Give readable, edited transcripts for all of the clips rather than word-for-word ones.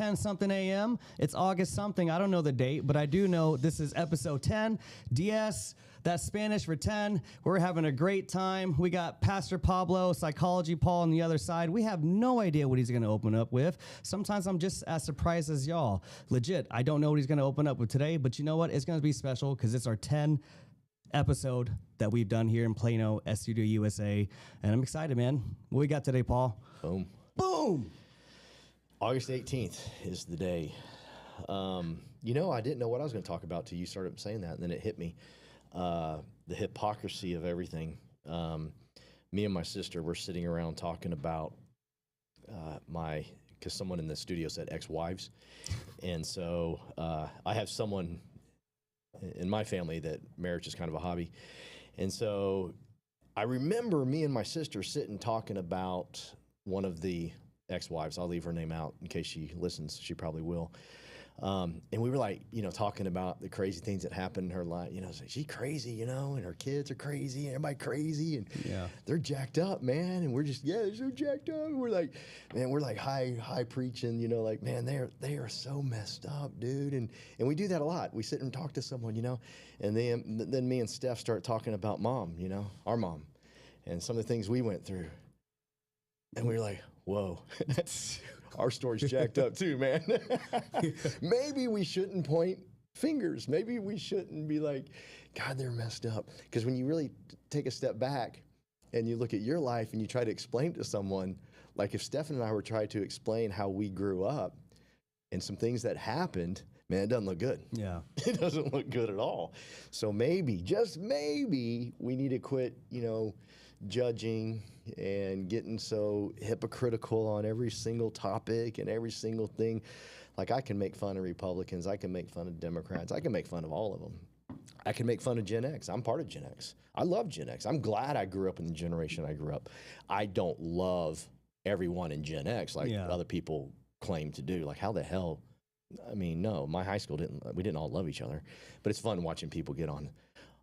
10 something a.m. It's August something. I don't know the date, but I do know this is episode 10. DS, that's Spanish for 10. We're having a great time. We got Pastor Pablo, Psychology Paul on the other side. We have no idea what he's going to open up with. Sometimes I'm just as surprised as y'all. Legit, I don't know what he's going to open up with today, but you know what? It's going to be special because it's our 10 episode that we've done here in Plano, Studio USA. And I'm excited, man. What we got today, Paul? Boom. Boom. August 18th is the day. You know, I didn't know what I was going to talk about till you started saying that, and then it hit me. The hypocrisy of everything. Me and my sister were sitting around talking about because someone in the studio said ex-wives. And so I have someone in my family that marriage is kind of a hobby. And so I remember me and my sister sitting talking about one of the ex-wives. I'll leave her name out in case she listens. She probably will. And we were like, you know, talking about the crazy things that happened in her life. You know, like, she's crazy, you know, and her kids are crazy, and everybody crazy, and they're jacked up, man. And we're just, they're so jacked up. And we're like, man, we're like high preaching, you know, like, man, they are so messed up, dude. And we do that a lot. We sit and talk to someone, you know, and then me and Steph start talking about mom, you know, our mom, and some of the things we went through. And we were like, whoa, our story's jacked up too, man. Maybe we shouldn't point fingers. Maybe we shouldn't be like, God, they're messed up. Because when you really take a step back and you look at your life and you try to explain to someone, like if Stephen and I were trying to explain how we grew up and some things that happened, man, it doesn't look good. Yeah. It doesn't look good at all. So maybe, just maybe, we need to quit, you know, judging and getting so hypocritical on every single topic and every single thing. Like, I can make fun of Republicans. I can make fun of Democrats. I can make fun of all of them. I can make fun of Gen X. I'm part of Gen X. I love Gen X. I'm glad I grew up in the generation I grew up. I don't love everyone in Gen X like other people claim to do. Like, how the hell? I mean, no, my high school we didn't all love each other, but it's fun watching people get on.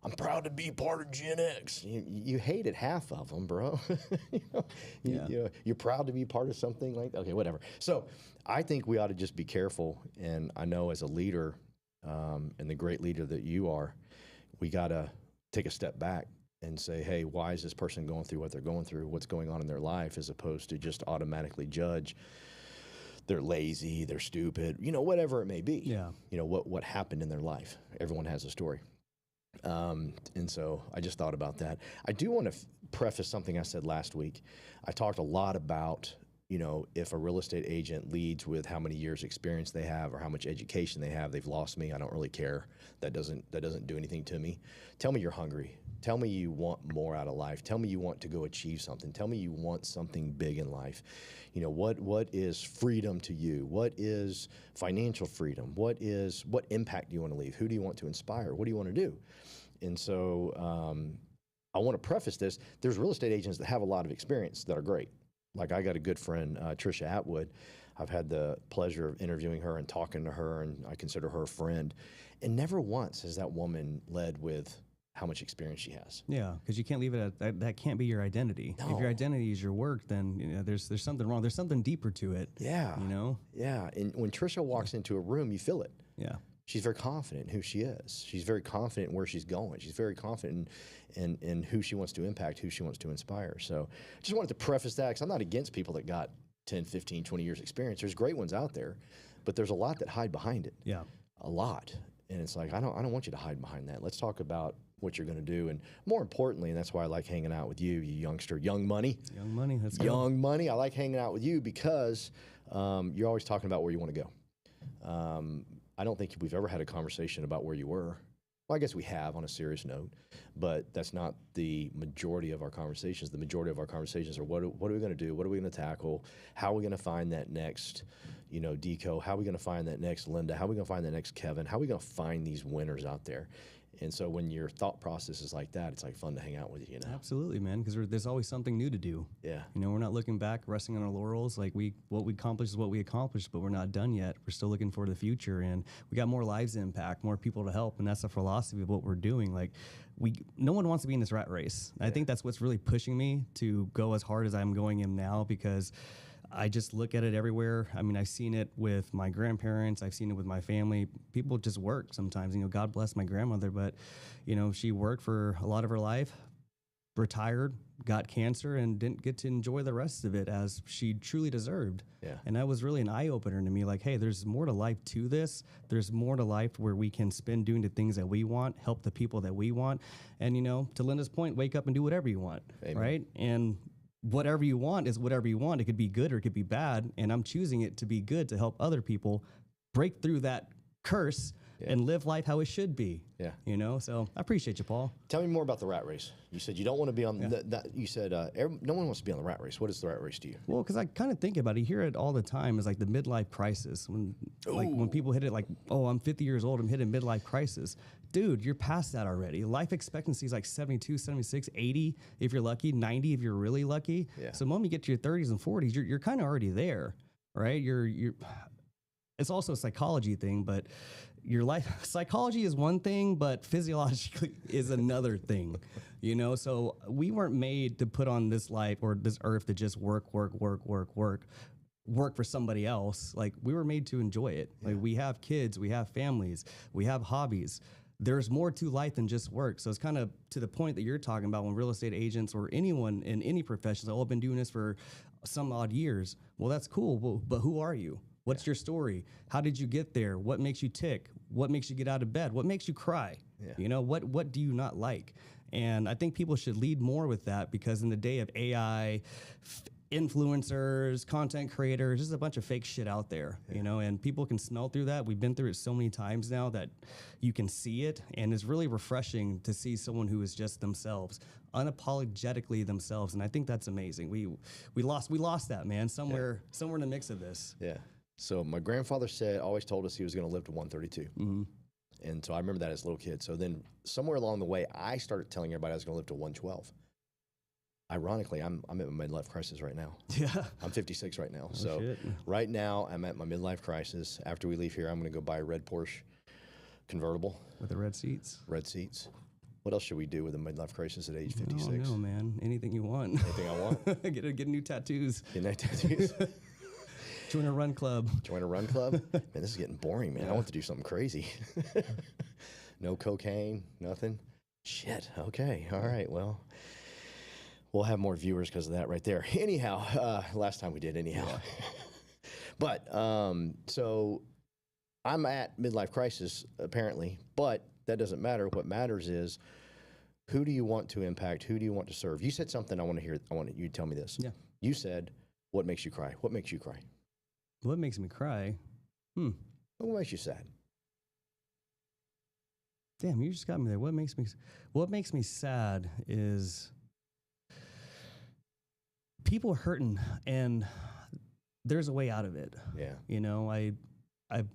I'm proud to be part of Gen X. You hated half of them, bro. You're proud to be part of something like, okay, whatever. So I think we ought to just be careful. And I know as a leader, and the great leader that you are, we got to take a step back and say, hey, why is this person going through what they're going through? What's going on in their life, as opposed to just automatically judge. They're lazy, they're stupid, you know, whatever it may be. Yeah. You know, what happened in their life. Everyone has a story. And so I just thought about that. I do want to preface something I said last week. I talked a lot about, you know, if a real estate agent leads with how many years experience they have or how much education they have, they've lost me. I don't really care. That doesn't do anything to me. Tell me you're hungry. Tell me you want more out of life. Tell me you want to go achieve something. Tell me you want something big in life. You know, what is freedom to you? What is financial freedom? What impact do you want to leave? Who do you want to inspire? What do you want to do? And so I want to preface this. There's real estate agents that have a lot of experience that are great. Like, I got a good friend, Trisha Atwood. I've had the pleasure of interviewing her and talking to her, and I consider her a friend. And never once has that woman led with how much experience she has. Yeah, because you can't leave it at that. Can't be your identity. No. If your identity is your work, then you know there's something wrong. There's something deeper to it. Yeah, you know. Yeah, and when Trisha walks into a room, you feel it. Yeah, she's very confident in who she is. She's very confident in where she's going. She's very confident in who she wants to impact, who she wants to inspire. So I just wanted to preface that, because I'm not against people that got 10, 15, 20 years experience. There's great ones out there, but there's a lot that hide behind it. Yeah, a lot. And it's like, I don't want you to hide behind that. Let's talk about what you're going to do. And more importantly, and that's why I like hanging out with you youngster, young money. Young money, that's good. Young money. I like hanging out with you because you're always talking about where you want to go. I don't think we've ever had a conversation about where you were. Well, I guess we have on a serious note, but that's not the majority of our conversations. The majority of our conversations are what are we going to do? What are we going to tackle? How are we going to find that next, you know, Deco? How are we going to find that next Linda? How are we going to find that next Kevin? How are we going to find these winners out there? And so when your thought process is like that, it's like fun to hang out with you, you know? Absolutely, man, because there's always something new to do. Yeah. You know, we're not looking back, resting on our laurels. Like, what we accomplished is what we accomplished, but we're not done yet. We're still looking for the future, and we got more lives to impact, more people to help, and that's the philosophy of what we're doing. Like, no one wants to be in this rat race. Yeah. I think that's what's really pushing me to go as hard as I'm going in now, because I just look at it everywhere. I mean, I've seen it with my grandparents. I've seen it with my family. People just work sometimes. God bless my grandmother, but, she worked for a lot of her life, retired, got cancer, and didn't get to enjoy the rest of it as she truly deserved. Yeah. And that was really an eye-opener to me. Like, hey, there's more to life to this. There's more to life where we can spend doing the things that we want, help the people that we want. And, to Linda's point, wake up and do whatever you want. Amen. Right? And whatever you want is whatever you want. It could be good or it could be bad. And I'm choosing it to be good to help other people break through that curse and live life how it should be. Yeah. So I appreciate you, Paul. Tell me more about the rat race. You said you don't want to be on you said no one wants to be on the rat race. What is the rat race to you? Well, because I kind of think about it. You hear it all the time. It's like the midlife crisis. When people hit it like, oh, I'm 50 years old, I'm hitting midlife crisis. Dude, you're past that already. Life expectancy is like 72, 76, 80 if you're lucky, 90 if you're really lucky. Yeah. So the moment you get to your 30s and 40s, you're kind of already there, right? It's also a psychology thing, but your life psychology is one thing, but physiologically is another thing, So we weren't made to put on this life or this earth to just work for somebody else. Like, we were made to enjoy it. Like, we have kids, we have families, we have hobbies. There's more to life than just work. So it's kind of to the point that you're talking about when real estate agents or anyone in any profession say, oh, I've been doing this for some odd years. Well, that's cool. But who are you? What's your story? How did you get there? What makes you tick? What makes you get out of bed? What makes you cry? Yeah. What do you not like? And I think people should lead more with that, because in the day of AI, influencers, content creators, there's a bunch of fake shit out there, and people can smell through that. We've been through it so many times now that you can see it, and it's really refreshing to see someone who is just themselves, unapologetically themselves, and I think that's amazing. We lost that, man, somewhere in the mix of this. Yeah. So my grandfather always told us he was going to live to 132. Mm-hmm. And so I remember that as a little kid. So then somewhere along the way, I started telling everybody I was going to live to 112. Ironically, I'm at my midlife crisis right now. Yeah. I'm 56 right now. Right now, I'm at my midlife crisis. After we leave here, I'm going to go buy a red Porsche convertible. With the red seats? Red seats. What else should we do with a midlife crisis at age 56? No, man. Anything you want. Anything I want? Get new tattoos. Get new tattoos. Join a run club. Join a run club? Man, this is getting boring, man. I want to do something crazy. No cocaine, nothing? Shit. Okay. All right. Well, we'll have more viewers because of that right there. Anyhow, last time we did anyhow. Yeah. But, so I'm at midlife crisis, apparently, but that doesn't matter. What matters is, who do you want to impact? Who do you want to serve? You said something I want to hear. I want you to tell me this. Yeah. You said, what makes you cry? What makes you cry? What makes me cry? What makes you sad? Damn, you just got me there. What makes me sad is people hurting, and there's a way out of it. Yeah. I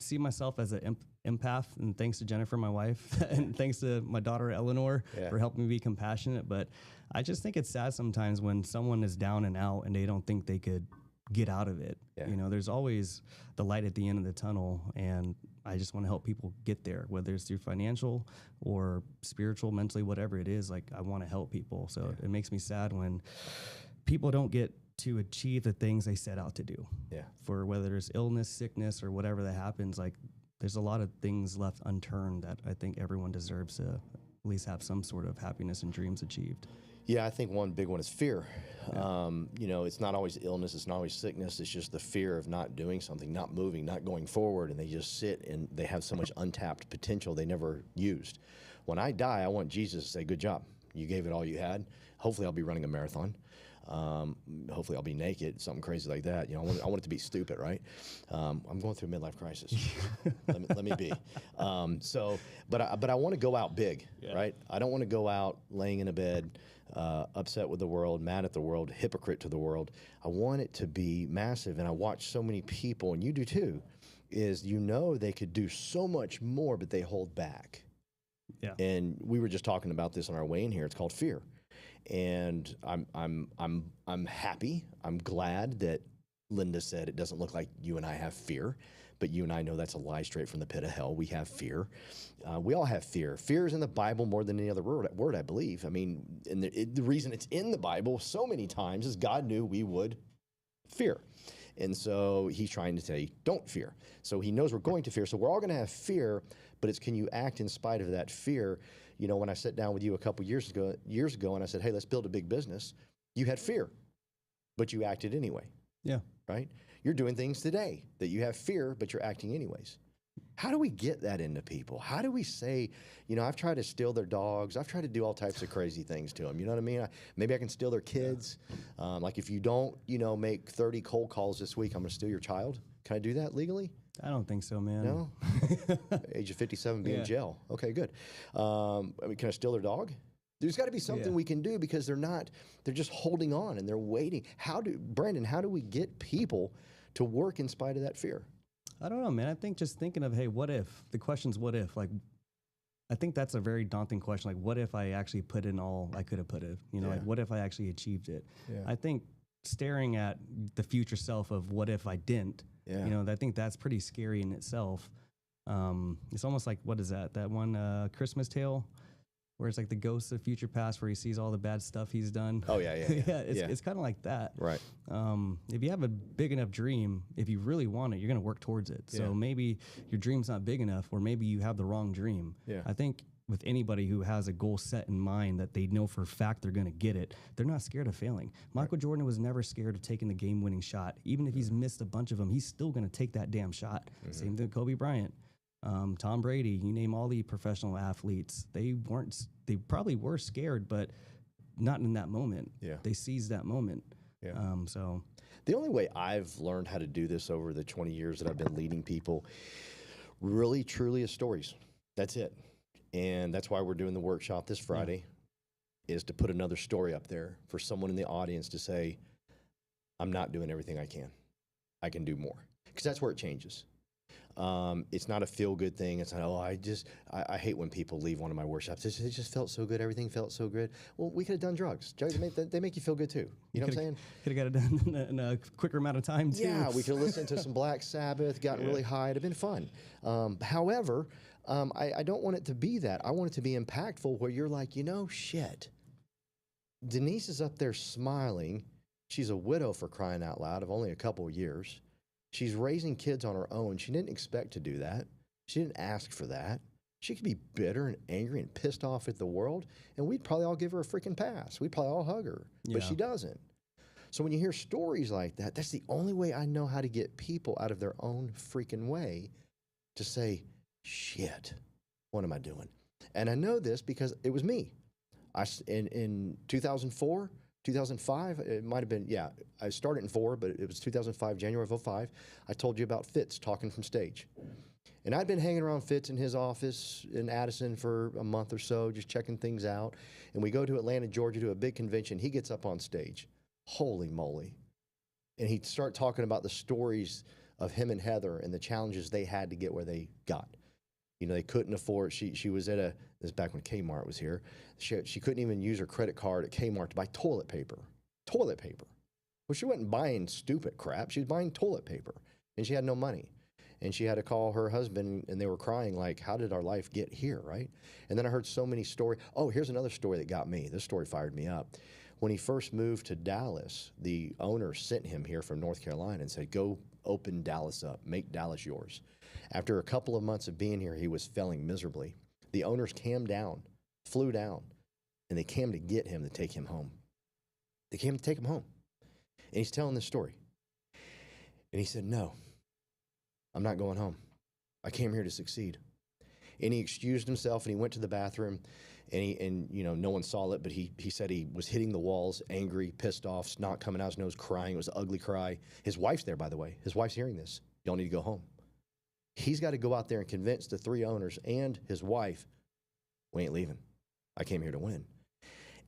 see myself as an empath, and thanks to Jennifer, my wife, and thanks to my daughter Eleanor for helping me be compassionate. But I just think it's sad sometimes when someone is down and out and they don't think they could get out of it. Yeah. There's always the light at the end of the tunnel, and I just want to help people get there, whether it's through financial or spiritual, mentally, whatever it is. Like, I want to help people. So it makes me sad when people don't get to achieve the things they set out to do. Yeah. For whether it's illness, sickness, or whatever that happens, like, there's a lot of things left unturned that I think everyone deserves to at least have some sort of happiness and dreams achieved. Yeah, I think one big one is fear. Yeah. It's not always illness, it's not always sickness, it's just the fear of not doing something, not moving, not going forward, and they just sit and they have so much untapped potential they never used. When I die, I want Jesus to say, good job. You gave it all you had. Hopefully I'll be running a marathon. Hopefully I'll be naked, something crazy like that. I want it to be stupid, right? I'm going through a midlife crisis. let me be. But I want to go out big, right? I don't want to go out laying in a bed, upset with the world, mad at the world, hypocrite to the world. I want it to be massive. And I watch so many people, and you do too, is they could do so much more, but they hold back. Yeah. And we were just talking about this on our way in here. It's called fear. And I'm happy. I'm glad that Linda said it doesn't look like you and I have fear, but you and I know that's a lie straight from the pit of hell. We have fear. We all have fear. Fear is in the Bible more than any other word, I believe. I mean, and the reason it's in the Bible so many times is God knew we would fear. And so he's trying to say, don't fear. So he knows we're going to fear. So we're all going to have fear, but it's can you act in spite of that fear? You know, when I sat down with you a couple years ago, and I said, hey, let's build a big business, you had fear, but you acted anyway. Yeah. Right? You're doing things today that you have fear, but you're acting anyways. How do we get that into people? How do we say, you know, I've tried to steal their dogs. I've tried to do all types of crazy things to them. You know what I mean? Maybe I can steal their kids. Like if you don't, you know, make 30 cold calls this week, I'm going to steal your child. Can I do that legally? I don't think so, man. No? Age of 57, be in jail. Okay, good. I mean, can I steal their dog? There's got to be something we can do because they're just holding on and they're waiting. Brandon, how do we get people to work in spite of that fear? I don't know, man. I think just thinking of, hey, what if? The question's what if? Like, I think that's a very daunting question. Like, what if I actually put in all I could have put in? You know, like, what if I actually achieved it? Yeah. I think staring at the future self of what if I didn't, you know, I think that's pretty scary in itself. It's almost like, what is that? That one Christmas Tale? Where it's like the ghost of future past where he sees all the bad stuff he's done. Oh, yeah. It's kind of like that. Right. If you have a big enough dream, if you really want it, you're going to work towards it. So maybe your dream's not big enough, or maybe you have the wrong dream. Yeah. I think with anybody who has a goal set in mind that they know for a fact they're going to get it, they're not scared of failing. Michael Jordan was never scared of taking the game-winning shot. Even if he's missed a bunch of them, he's still going to take that damn shot. Same thing with Kobe Bryant. Tom Brady, you name all the professional athletes, they probably were scared, but not in that moment. Yeah. They seized that moment. Yeah. So the only way I've learned how to do this over the 20 years that I've been leading people really, truly is stories. That's it. And that's why we're doing the workshop this Friday, is to put another story up there for someone in the audience to say, I'm not doing everything I can. I can do more. Because that's where it changes. It's not a feel-good thing. It's not, I hate when people leave one of my workshops. It just felt so good. Everything felt so good. Well, we could have done drugs. Drugs, they make you feel good too. You know what I'm saying? Could have got it done in a quicker amount of time too. Yeah, we could have listened to some Black Sabbath, gotten really high. It'd have been fun. However, I don't want it to be that. I want it to be impactful where you're like, you know, shit. Denise is up there smiling. She's a widow, for crying out loud, of only a couple of years. She's raising kids on her own. She didn't expect to do that. She didn't ask for that. She could be bitter and angry and pissed off at the world, and we'd probably all give her a freaking pass. We'd probably all hug her, but she doesn't. So when you hear stories like that, that's the only way I know how to get people out of their own freaking way to say, shit, what am I doing? And I know this because it was me. In 2004, 2005, it might have been, I started in 4, but it was 2005, January of 2005. I told you about Fitz talking from stage. And I'd been hanging around Fitz in his office in Addison for a month or so, just checking things out. And we go to Atlanta, Georgia to a big convention. He gets up on stage. Holy moly. And he'd start talking about the stories of him and Heather and the challenges they had to get where they got. You know, they couldn't afford, she was at this is back when Kmart was here. She couldn't even use her credit card at Kmart to buy toilet paper. Toilet paper. Well, she wasn't buying stupid crap. She was buying toilet paper. And she had no money. And she had to call her husband, and they were crying like, how did our life get here, right? And then I heard so many stories. Oh, here's another story that got me. This story fired me up. When he first moved to Dallas, the owner sent him here from North Carolina and said, go open Dallas up, make Dallas yours. After a couple of months of being here, he was failing miserably. The owners flew down, and they came to get him to take him home. They came to take him home. And he's telling this story. And he said, no, I'm not going home. I came here to succeed. And he excused himself, and he went to the bathroom, and you know, no one saw it, but he said he was hitting the walls, angry, pissed off, snot coming out his nose, crying. It was an ugly cry. His wife's there, by the way. His wife's hearing this. Y'all need to go home. He's got to go out there and convince the 3 owners and his wife, we ain't leaving. I came here to win.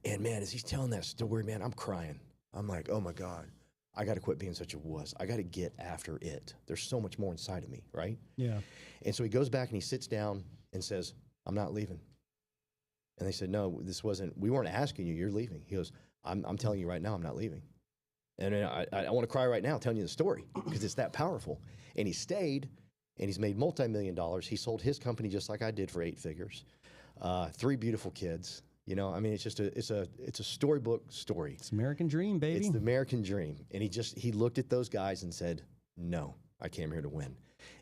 And man, as he's telling that story, man, I'm crying. I'm like, oh my God, I got to quit being such a wuss. I got to get after it. There's so much more inside of me, right? Yeah. And so he goes back and he sits down and says, I'm not leaving. And they said, no, we weren't asking you, you're leaving. He goes, I'm telling you right now, I'm not leaving. And I want to cry right now telling you the story because it's that powerful. And he stayed. And he's made multi-million dollars. He sold his company just like I did for 8 figures. 3 beautiful kids. You know, I mean, it's a storybook story. It's American dream, baby. It's the American dream. And he looked at those guys and said, no, I came here to win.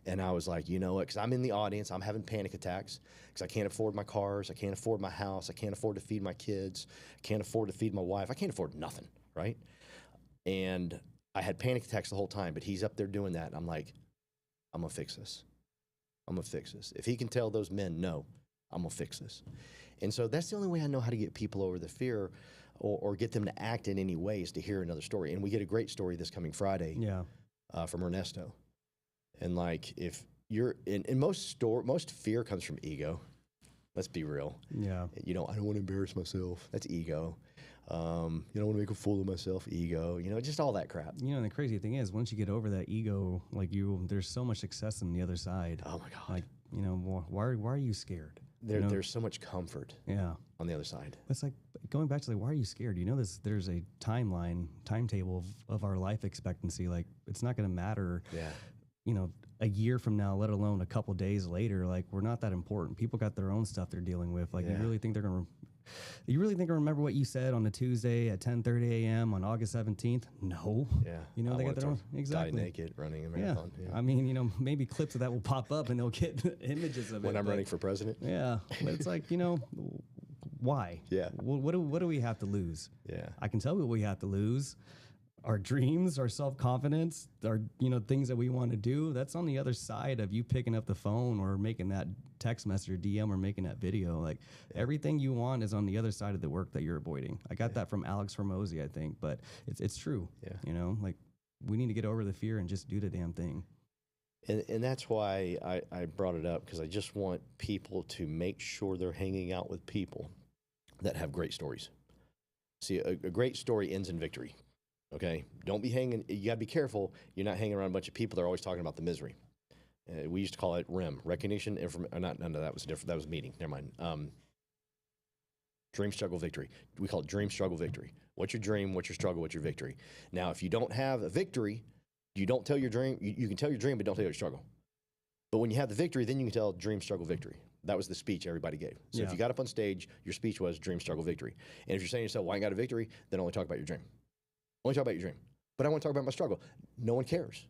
And I was like, you know what? Because I'm in the audience, I'm having panic attacks because I can't afford my cars, I can't afford my house, I can't afford to feed my kids, I can't afford to feed my wife, I can't afford nothing, right? And I had panic attacks the whole time, but he's up there doing that. And I'm like, I'm gonna fix this. I'm gonna fix this. If he can tell those men no, I'm gonna fix this. And so that's the only way I know how to get people over the fear or get them to act in any way is to hear another story. And we get a great story this coming Friday from Ernesto. And like if you're in most fear comes from ego. Let's be real. Yeah. You know, I don't want to embarrass myself. That's ego. You don't want to make a fool of myself. Ego. You know, just all that crap. You know, and the crazy thing is, once you get over that ego, like there's so much success on the other side. Oh my God. Like, you know, why are you scared? There's so much comfort. Yeah. On the other side. It's like going back to like, why are you scared? You know, there's a timetable of our life expectancy. Like, it's not going to matter. Yeah. You know, a year from now, let alone a couple days later. Like, we're not that important. People got their own stuff they're dealing with. Like, you really think they're gonna? You really think I remember what you said on a Tuesday at 10:30 a.m. on August 17th? No. Yeah. You know, they got their own. Exactly. Die naked running a marathon. Yeah. I mean, you know, maybe clips of that will pop up and they'll get images of it. When I'm running for president? Yeah. But it's like, you know, why? Yeah. What do we have to lose? Yeah. I can tell you what we have to lose. Our dreams, our self-confidence, our, you know, things that we want to do. That's on the other side of you picking up the phone or making that text message or DM or making that video. Like, everything you want is on the other side of the work that you're avoiding. I got that from Alex Hormozy, I think, but it's true. Yeah. You know, like, we need to get over the fear and just do the damn thing. And that's why I brought it up, because I just want people to make sure they're hanging out with people that have great stories. See, a great story ends in victory. Okay, don't be hanging. You got to be careful. You're not hanging around a bunch of people that are always talking about the misery. We used to call it REM, recognition, information. Not none of that was different. That was meeting. Never mind. Dream, struggle, victory. We call it dream, struggle, victory. What's your dream? What's your struggle? What's your victory? Now, if you don't have a victory, you don't tell your dream. You can tell your dream, but don't tell your struggle. But when you have the victory, then you can tell dream, struggle, victory. That was the speech everybody gave. So if you got up on stage, your speech was dream, struggle, victory. And if you're saying to yourself, well, I ain't got a victory, then only talk about your dream. Only talk about your dream. But I want to talk about my struggle. No one cares.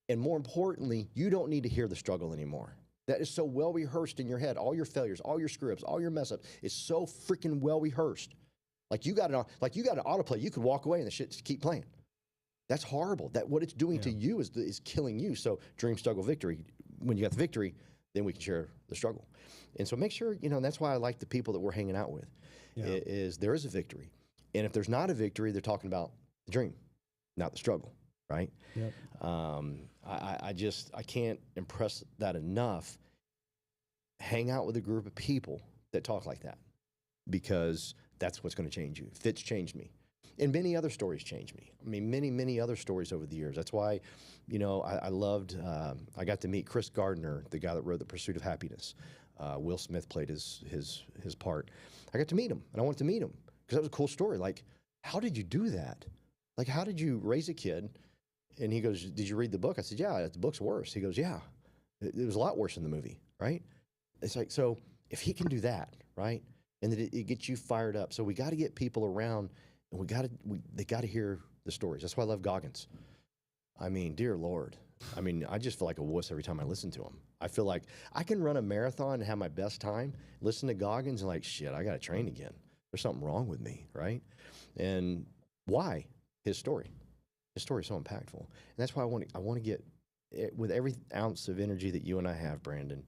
And more importantly, you don't need to hear the struggle anymore. That is so well rehearsed in your head. All your failures, all your screw-ups, all your mess-ups is so freaking well rehearsed. Like you got an autoplay. You could walk away and the shit just keep playing. That's horrible. That what it's doing to you is killing you. So dream, struggle, victory. When you got the victory, then we can share the struggle. And so make sure, you know, and that's why I like the people that we're hanging out with, is there is a victory. And if there's not a victory, they're talking about the dream, not the struggle, right? Yep. I can't impress that enough. Hang out with a group of people that talk like that, because that's what's going to change you. Fitz changed me. And many other stories changed me. I mean, many other stories over the years. That's why, you know, I loved, I got to meet Chris Gardner, the guy that wrote The Pursuit of Happiness. Will Smith played his part. I got to meet him, and I wanted to meet him because that was a cool story. Like, how did you do that? Like, how did you raise a kid? And he goes, did you read the book? I said, yeah, the book's worse. He goes, yeah, it was a lot worse in the movie, right? It's like, so if he can do that, right? And that it gets you fired up. So we got to get people around, and they got to hear the stories. That's why I love Goggins. I mean, dear Lord. I mean, I just feel like a wuss every time I listen to him. I feel like I can run a marathon and have my best time, listen to Goggins, and like, shit, I got to train again. There's something wrong with me, right? And why? His story. His story is so impactful. And that's why I want to get, with every ounce of energy that you and I have, Brandon,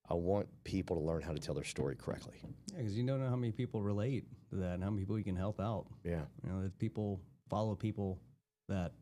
I want people to learn how to tell their story correctly. Yeah, because you don't know how many people relate to that and how many people you can help out. Yeah. You know, that people follow people that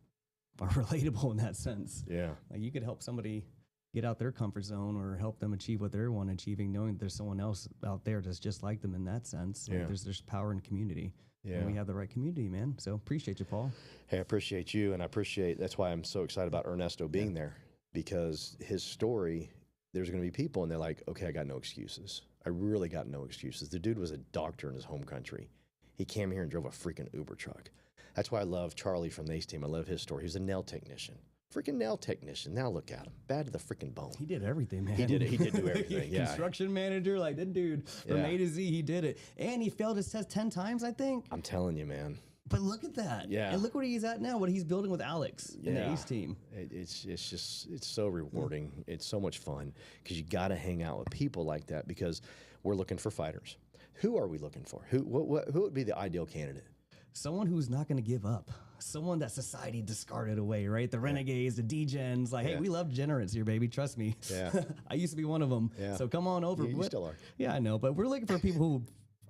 are relatable in that sense. Yeah. Like, you could help somebody get out their comfort zone or help them achieve what they want achieving, knowing that there's someone else out there that's just like them in that sense. Like, there's power in community. Yeah. And we have the right community, man. So appreciate you, Paul. Hey, I appreciate you, and that's why I'm so excited about Ernesto being there, because his story, there's going to be people, and they're like, okay, I got no excuses. I really got no excuses. The dude was a doctor in his home country. He came here and drove a freaking Uber truck. That's why I love Charlie from the Ace Team. I love his story. He was a nail technician. Freaking nail technician. Now look at him. Bad to the freaking bone. He did everything, man. He did it. He did do everything. Yeah. Construction manager, like that dude from A to Z, he did it. And he failed his test 10 times, I think. I'm telling you, man. But look at that. Yeah. And look where he's at now, what he's building with Alex and the Ace team. It's so rewarding. It's so much fun because you got to hang out with people like that because we're looking for fighters. Who are we looking for? Who would be the ideal candidate? Someone who's not going to give up. Someone that society discarded away, right? The renegades, the degens. Like, hey, we love degenerates here, baby. Trust me. Yeah. I used to be one of them. Yeah. So come on over. You still are. Yeah, I know. But we're looking for people who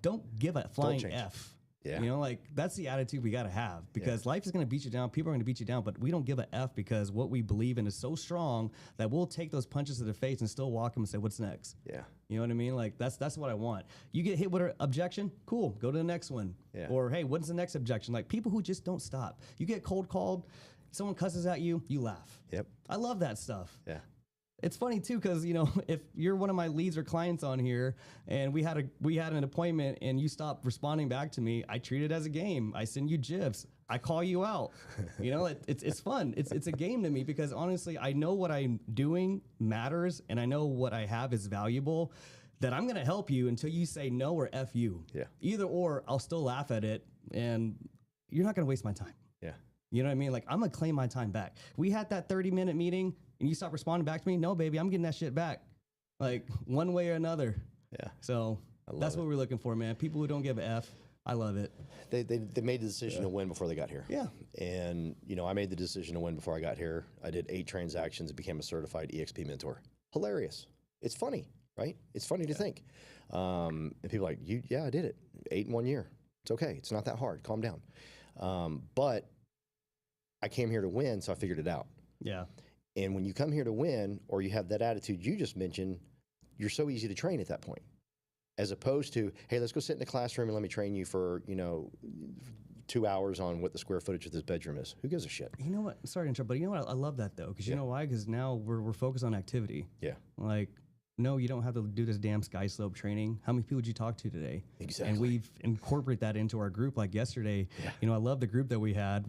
don't give a flying F. Yeah. You know, like that's the attitude we got to have because life is going to beat you down. People are going to beat you down, but we don't give a F because what we believe in is so strong that we'll take those punches to the face and still walk them and say, what's next? Yeah. You know what I mean? Like that's what I want. You get hit with an objection, cool, go to the next one. Yeah. Or hey, what's the next objection? Like people who just don't stop. You get cold called, someone cusses at you, you laugh. Yep. I love that stuff. Yeah. It's funny too, because you know, if you're one of my leads or clients on here, and we had an appointment, and you stop responding back to me, I treat it as a game. I send you gifs. I call you out. You know, it's fun. It's a game to me because honestly, I know what I'm doing matters, and I know what I have is valuable. That I'm gonna help you until you say no or F you. Yeah. Either or, I'll still laugh at it, and you're not gonna waste my time. Yeah. You know what I mean? Like I'm gonna claim my time back. We had that 30-minute meeting. And you stop responding back to me? No, baby, I'm getting that shit back. Like, one way or another. Yeah. So, that's what we're looking for, man. People who don't give a F. I love it. They made the decision to win before they got here. Yeah. And, you know, I made the decision to win before I got here. I did 8 transactions and became a certified EXP mentor. Hilarious. It's funny, right? It's funny to think. And people are like, yeah, I did it. 8 in 1 year. It's okay. It's not that hard. Calm down. But I came here to win, so I figured it out. Yeah. And when you come here to win, or you have that attitude you just mentioned, you're so easy to train at that point. As opposed to, hey, let's go sit in the classroom and let me train you for, 2 hours on what the square footage of this bedroom is. Who gives a shit? You know what? Sorry to interrupt, but you know what? I love that, though. Because you know why? Because now we're focused on activity. Yeah. Like, no, you don't have to do this damn sky slope training. How many people did you talk to today? Exactly. And we've incorporated that into our group. Like yesterday, you know, I love the group that we had.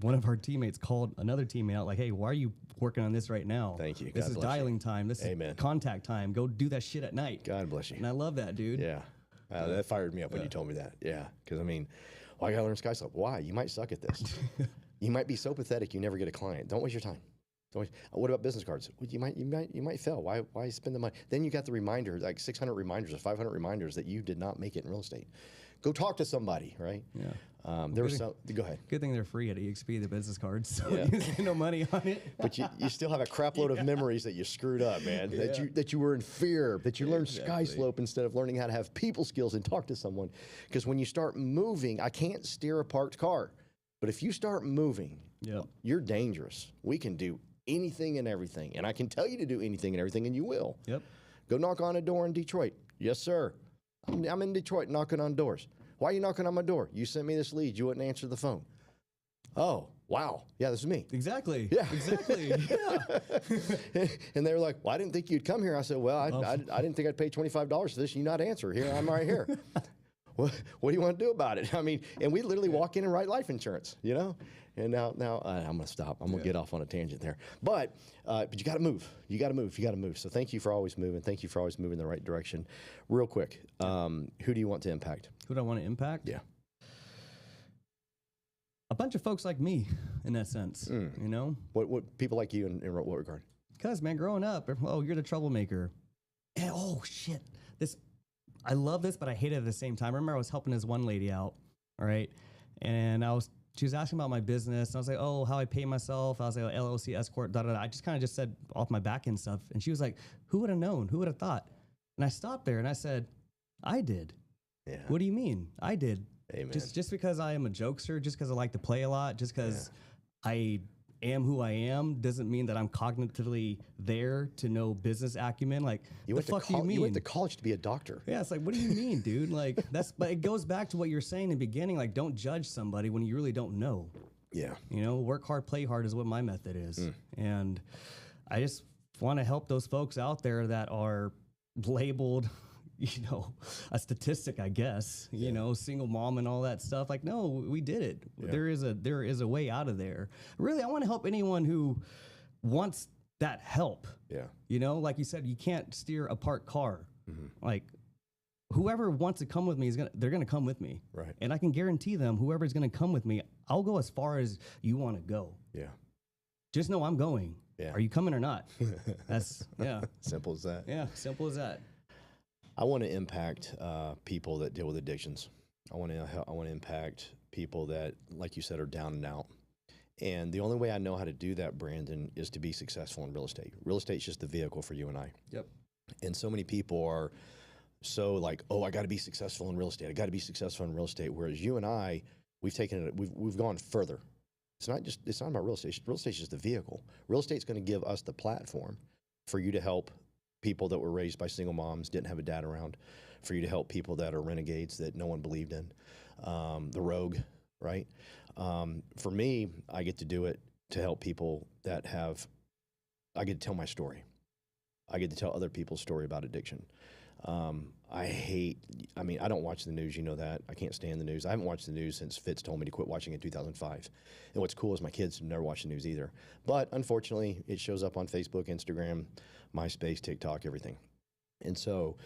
One of our teammates called another teammate out, like, hey, why are you working on this right now? Thank you. This is dialing time. This is contact time. Go do that shit at night. God bless you. And I love that, dude. Yeah. That fired me up when you told me that. Yeah. Because, I mean, well, I got to learn sky slope. Why? You might suck at this. You might be so pathetic you never get a client. Don't waste your time. What about business cards? Well, you might fail. Why spend the money? Then you got the reminder, like 600 reminders or 500 reminders that you did not make it in real estate. Go talk to somebody, right? Yeah. There was some. Go ahead. Good thing they're free at EXP, the business cards. So you spend no money on it. But you still have a crap load of memories that you screwed up, man. That you were in fear. That you learned sky slope instead of learning how to have people skills and talk to someone. Because when you start moving, I can't steer a parked car. But if you start moving, you're dangerous. We can do anything and everything. And I can tell you to do anything and everything, and you will. Yep. Go knock on a door in Detroit. Yes, sir. I'm in Detroit knocking on doors. Why are you knocking on my door? You sent me this lead. You wouldn't answer the phone. Oh, wow. Yeah, this is me. Exactly. Yeah. Exactly. Yeah. And they were like, well, I didn't think you'd come here. I said, well, I didn't think I'd pay $25 for this. You not answer. Here, I'm right here. What do you want to do about it? I mean, and we literally walk in and write life insurance, you know? And now I'm going to stop. I'm going to get off on a tangent there. But you got to move. You got to move. You got to move. So thank you for always moving. Thank you for always moving in the right direction. Real quick, who do you want to impact? Who do I want to impact? Yeah. A bunch of folks like me, in that sense, you know? What people like you in what regard? Because, man, growing up, oh, you're the troublemaker. And, oh, shit. I love this, but I hate it at the same time. I remember I was helping this one lady out, all right? And she was asking about my business. And I was like, oh, how I pay myself. I was like, oh, LLC, S Corp, da-da-da. I just kind of just said off my back end stuff. And she was like, who would have known? Who would have thought? And I stopped there and I said, I did. Yeah. What do you mean? I did. Amen. Just because I am a jokester, just because I like to play a lot, just because I am who I am, doesn't mean that I'm cognitively there to know business acumen. Like, the fuck do you mean? You went to college to be a doctor. Yeah, it's like, what do you mean, dude? Like, but it goes back to what you're saying in the beginning. Like, don't judge somebody when you really don't know. Yeah. You know, work hard, play hard is what my method is. And I just want to help those folks out there that are labeled a statistic, I guess, single mom and all that stuff. Like, no, we did it. Yeah. There is a way out of there. Really, I want to help anyone who wants that help. Yeah. Like you said, you can't steer a parked car. Like, whoever wants to come with me they're gonna come with me. Right. And I can guarantee them, whoever's gonna come with me, I'll go as far as you want to go. Yeah. Just know I'm going. Yeah. Are you coming or not? That's Simple as that. Yeah, simple as that. I want to impact people that deal with addictions. I want to impact people that, like you said, are down and out. And the only way I know how to do that, Brandon, is to be successful in real estate. Real estate's just the vehicle for you and I. Yep. And so many people are so like, oh, I got to be successful in real estate. I got to be successful in real estate. Whereas you and I, we've gone further. It's not about real estate. Real estate's just the vehicle. Real estate's going to give us the platform for you to help people that were raised by single moms, didn't have a dad around, for you to help people that are renegades that no one believed in, the rogue, right? For me, I get to do it to help people I get to tell my story. I get to tell other people's story about addiction. I don't watch the news, you know that. I can't stand the news. I haven't watched the news since Fitz told me to quit watching in 2005. And what's cool is my kids have never watched the news either. But unfortunately, it shows up on Facebook, Instagram, MySpace, TikTok, everything. And so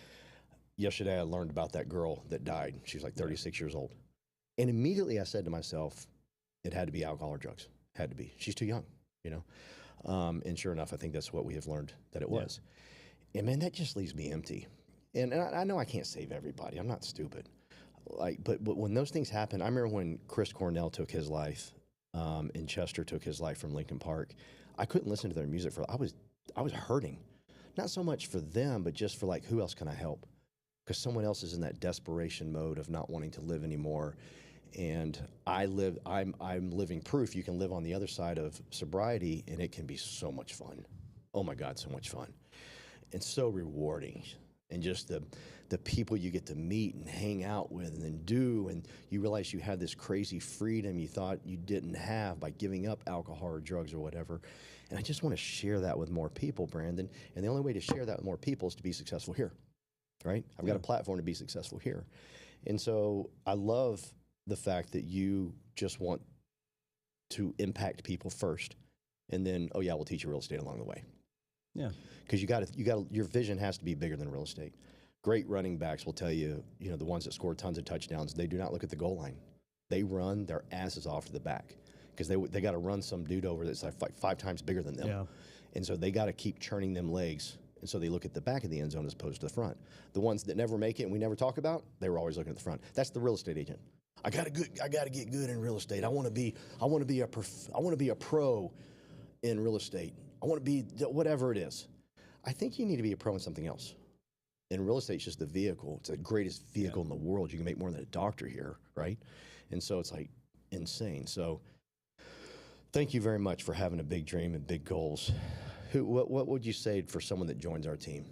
yesterday I learned about that girl that died. She was like 36 years old. And immediately I said to myself, it had to be alcohol or drugs. Had to be. She's too young, And sure enough, I think that's what we have learned that it was. And man, that just leaves me empty. And I know I can't save everybody. I'm not stupid. But when those things happen, I remember when Chris Cornell took his life, and Chester took his life from Lincoln Park. I couldn't listen to their music I was hurting, not so much for them, but just for like, who else can I help? Because someone else is in that desperation mode of not wanting to live anymore. And I'm living proof you can live on the other side of sobriety, and it can be so much fun. Oh my God, so much fun, and so rewarding. And just the people you get to meet and hang out with and do, and you realize you have this crazy freedom you thought you didn't have by giving up alcohol or drugs or whatever. And I just want to share that with more people, Brandon. And the only way to share that with more people is to be successful here, right? I've got a platform to be successful here. And so I love the fact that you just want to impact people first. And then, oh yeah, we'll teach you real estate along the way. Yeah. Because your vision has to be bigger than real estate. Great running backs will tell you, the ones that score tons of touchdowns, they do not look at the goal line. They run their asses off to the back because they got to run some dude over that's like 5 times bigger than them. Yeah. And so they got to keep churning them legs. And so they look at the back of the end zone as opposed to the front. The ones that never make it and we never talk about, they were always looking at the front. That's the real estate agent. I got to get good in real estate. I want to be a pro in real estate. I want to be whatever it is. I think you need to be a pro in something else. And real estate's just the vehicle. It's the greatest vehicle in the world. You can make more than a doctor here, right? And so it's like insane. So thank you very much for having a big dream and big goals. What would you say for someone that joins our team?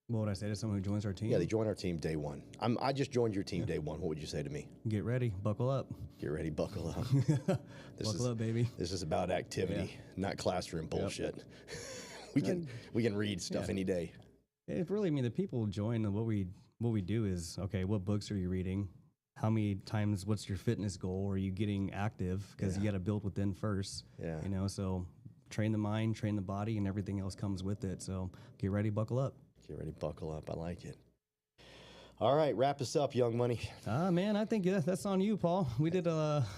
What would I say to someone who joins our team? Yeah, they join our team day one. I just joined your team day one. What would you say to me? Get ready, buckle up. Get ready, buckle up. Buckle up, baby. This is about activity, not classroom bullshit. We can read stuff any day. It really, the people join, what we do is, okay, what books are you reading? How many times, what's your fitness goal? Are you getting active? Because you got to build within first. Yeah. So train the mind, train the body, and everything else comes with it. So get ready, buckle up. Get ready, buckle up. I like it. All right, wrap us up, Young Money. Man, I think that's on you, Paul. We did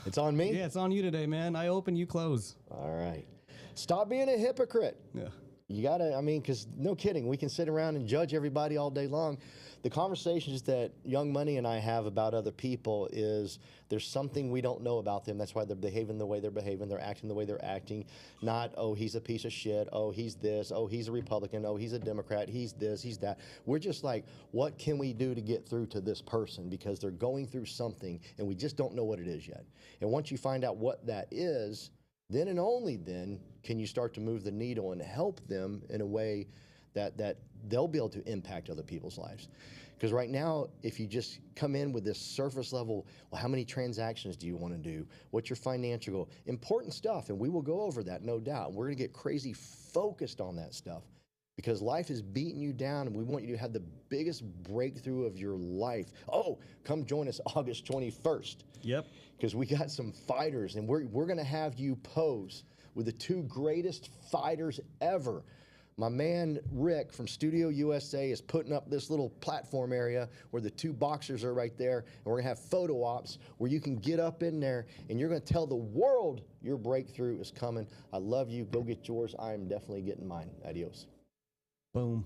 It's on me? Yeah, it's on you today, man. I open, you close. All right. Stop being a hypocrite. Yeah. You got to, because no kidding, we can sit around and judge everybody all day long. The conversations that Young Money and I have about other people is there's something we don't know about them. That's why they're behaving the way they're behaving. They're acting the way they're acting. Not, oh, he's a piece of shit. Oh, he's this. Oh, he's a Republican. Oh, he's a Democrat. He's this. He's that. We're just like, what can we do to get through to this person? Because they're going through something and we just don't know what it is yet. And once you find out what that is, then and only then can you start to move the needle and help them in a way that they'll be able to impact other people's lives. Because right now, if you just come in with this surface level, well, how many transactions do you want to do? What's your financial goal? Important stuff, and we will go over that, no doubt. We're going to get crazy focused on that stuff because life is beating you down and we want you to have the biggest breakthrough of your life. Oh, come join us August 21st. Yep. Because we got some fighters, and we're going to have you pose with the two greatest fighters ever. My man Rick from Studio USA is putting up this little platform area where the two boxers are right there, and we're going to have photo ops where you can get up in there and you're going to tell the world your breakthrough is coming. I love you. Go get yours. I am definitely getting mine. Adios. Boom.